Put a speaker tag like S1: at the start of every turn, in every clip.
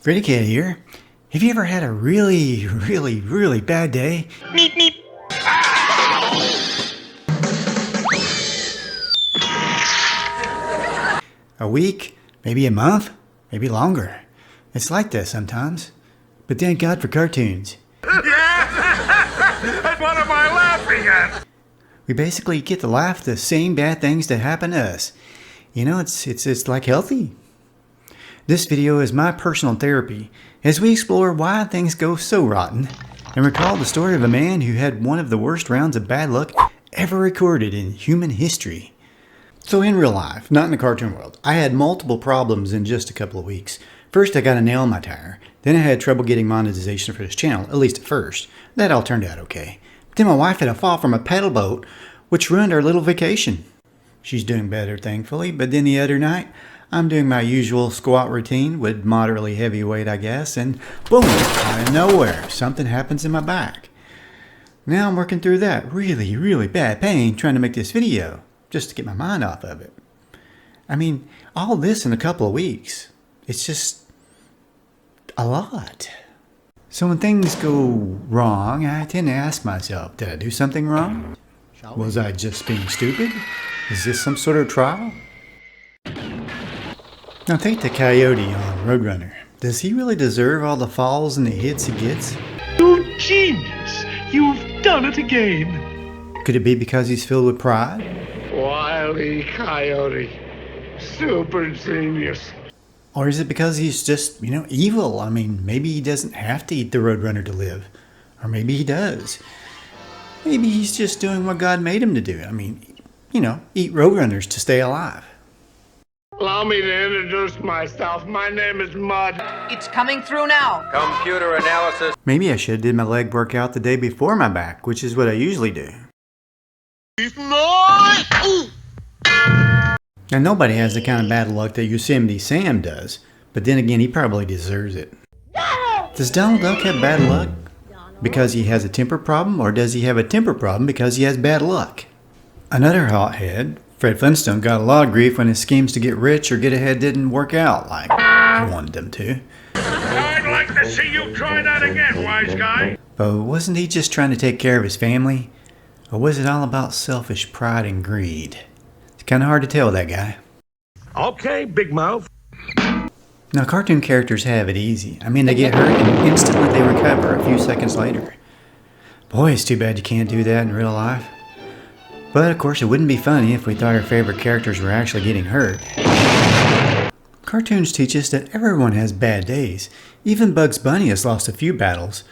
S1: Freddy Cat here. Have you ever had a really bad day?
S2: Meep, meep.
S1: A week? Maybe a month? Maybe longer. It's like that sometimes. But thank God for cartoons.
S2: What am I laughing at?
S1: We basically get to laugh at the same bad things that happen to us. You know, it's like healthy. This video is my personal therapy as we explore why things go so rotten and recall the story of a man who had one of the worst rounds of bad luck ever recorded in human history. So in real life, not in the cartoon world, I had multiple problems in just a couple of weeks. First, I got a nail in my tire. Then I had trouble getting monetization for this channel, at least at first. That all turned out okay. But then my wife had a fall from a paddle boat, which ruined our little vacation. She's doing better, thankfully, but then the other night, I'm doing my usual squat routine with moderately heavy weight, I guess, and boom, out of nowhere, something happens in my back. Now I'm working through that really bad pain trying to make this video, just to get my mind off of it. I mean, all this in a couple of weeks. It's just a lot. So when things go wrong, I tend to ask myself, did I do something wrong? Was I just being stupid? Is this some sort of trial? Now take the Coyote on Roadrunner. Does he really deserve all the falls and the hits he gets?
S3: You genius! You've done it again!
S1: Could it be because he's filled with pride?
S2: Wile E, Coyote. Super genius.
S1: Or is it because he's just, evil? I mean, maybe he doesn't have to eat the Roadrunner to live. Or maybe he does. Maybe he's just doing what God made him to do. I mean, eat Roadrunners to stay alive.
S2: Allow me to introduce myself. My name is Mud.
S4: It's coming through now.
S5: Computer analysis.
S1: Maybe I should have did my leg workout the day before my back, which is what I usually do. Now nobody has the kind of bad luck that Yosemite Sam does, but then again he probably deserves it. Does Donald Duck have bad luck because he has a temper problem, or does he have a temper problem because he has bad luck? Another hothead, Fred Flintstone, got a lot of grief when his schemes to get rich or get ahead didn't work out like he wanted them to.
S2: I'd like to see you try that again, wise guy.
S1: But wasn't he just trying to take care of his family? Or was it all about selfish pride and greed? It's kind of hard to tell, that guy.
S3: Okay, big mouth.
S1: Now, cartoon characters have it easy. I mean, they get hurt and instantly they recover a few seconds later. Boy, it's too bad you can't do that in real life. But, of course, it wouldn't be funny if we thought our favorite characters were actually getting hurt. Cartoons teach us that everyone has bad days. Even Bugs Bunny has lost a few battles,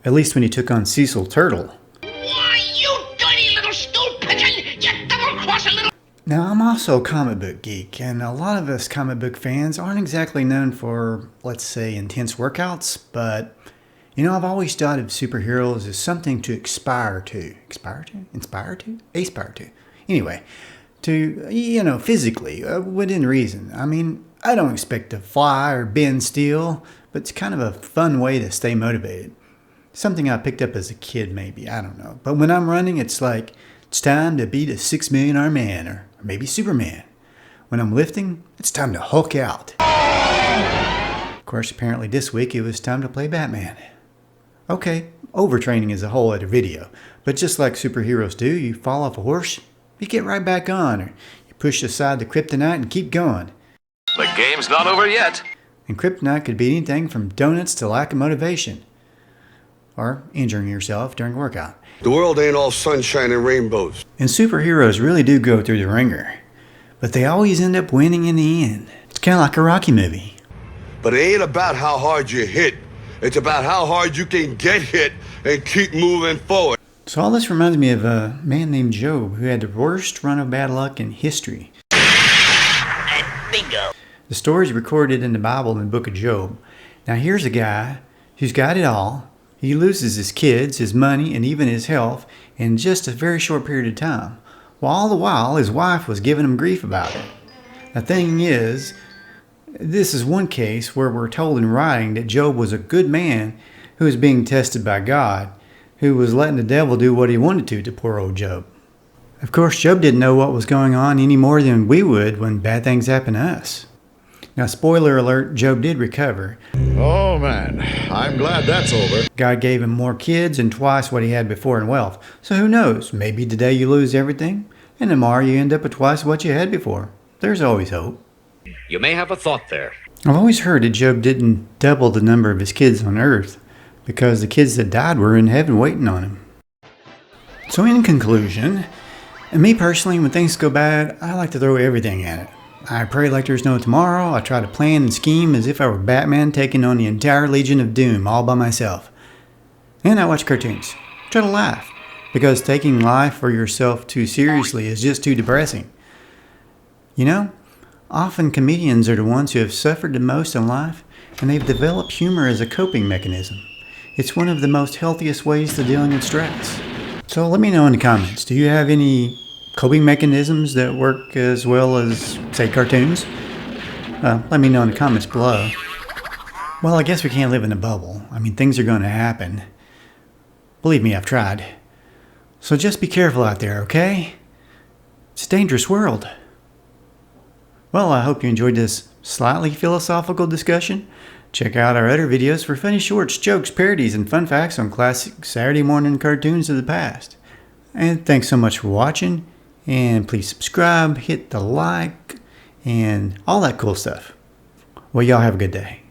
S1: at least when he took on Cecil Turtle.
S6: Why, you dirty little stool pigeon! You double-crossing little...
S1: Now, I'm also a comic book geek, and a lot of us comic book fans aren't exactly known for, let's say, intense workouts, but, I've always thought of superheroes as something to aspire to. Inspire to? Anyway, to, physically, within reason. I mean, I don't expect to fly or bend steel, but it's kind of a fun way to stay motivated. Something I picked up as a kid, maybe, I don't know. But when I'm running, it's like, it's time to beat a 6 million arm man, or maybe Superman. When I'm lifting, it's time to Hulk out. Of course, apparently this week it was time to play Batman. Okay, overtraining is a whole other video, but just like superheroes do, you fall off a horse, you get right back on, or you push aside the kryptonite and keep going.
S5: The game's not over yet.
S1: And kryptonite could be anything from donuts to lack of motivation, or injuring yourself during a workout.
S7: The world ain't all sunshine and rainbows.
S1: And superheroes really do go through the ringer, but they always end up winning in the end. It's kind of like a Rocky movie.
S7: But it ain't about how hard you hit. It's about how hard you can get hit and keep moving forward.
S1: So all this reminds me of a man named Job who had the worst run of bad luck in history.
S6: Bingo.
S1: The story is recorded in the Bible in the book of Job. Now here's a guy who's got it all. He loses his kids, his money, and even his health in just a very short period of time. While all the while, his wife was giving him grief about it. The thing is, this is one case where we're told in writing that Job was a good man who was being tested by God, who was letting the devil do what he wanted to poor old Job. Of course, Job didn't know what was going on any more than we would when bad things happen to us. Now, spoiler alert, Job did recover.
S8: Oh man, I'm glad that's over.
S1: God gave him more kids and twice what he had before in wealth. So who knows, maybe today you lose everything, and tomorrow you end up with twice what you had before. There's always hope.
S5: You may have a thought there.
S1: I've always heard that Job didn't double the number of his kids on earth, because the kids that died were in heaven waiting on him. So in conclusion, and me personally, when things go bad, I like to throw everything at it. I pray like there's no tomorrow. I try to plan and scheme as if I were Batman taking on the entire Legion of Doom all by myself. And I watch cartoons. Try to laugh, because taking life or yourself too seriously is just too depressing. You know, often comedians are the ones who have suffered the most in life, and they've developed humor as a coping mechanism. It's one of the most healthiest ways to dealing with stress. So let me know in the comments, do you have any coping mechanisms that work as well as, say, cartoons? Let me know in the comments below. Well, I guess we can't live in a bubble. I mean, things are going to happen. Believe me, I've tried. So just be careful out there, okay? It's a dangerous world. Well, I hope you enjoyed this slightly philosophical discussion. Check out our other videos for funny shorts, jokes, parodies, and fun facts on classic Saturday morning cartoons of the past. And thanks so much for watching. And please subscribe, hit the like, and all that cool stuff. Well, y'all have a good day.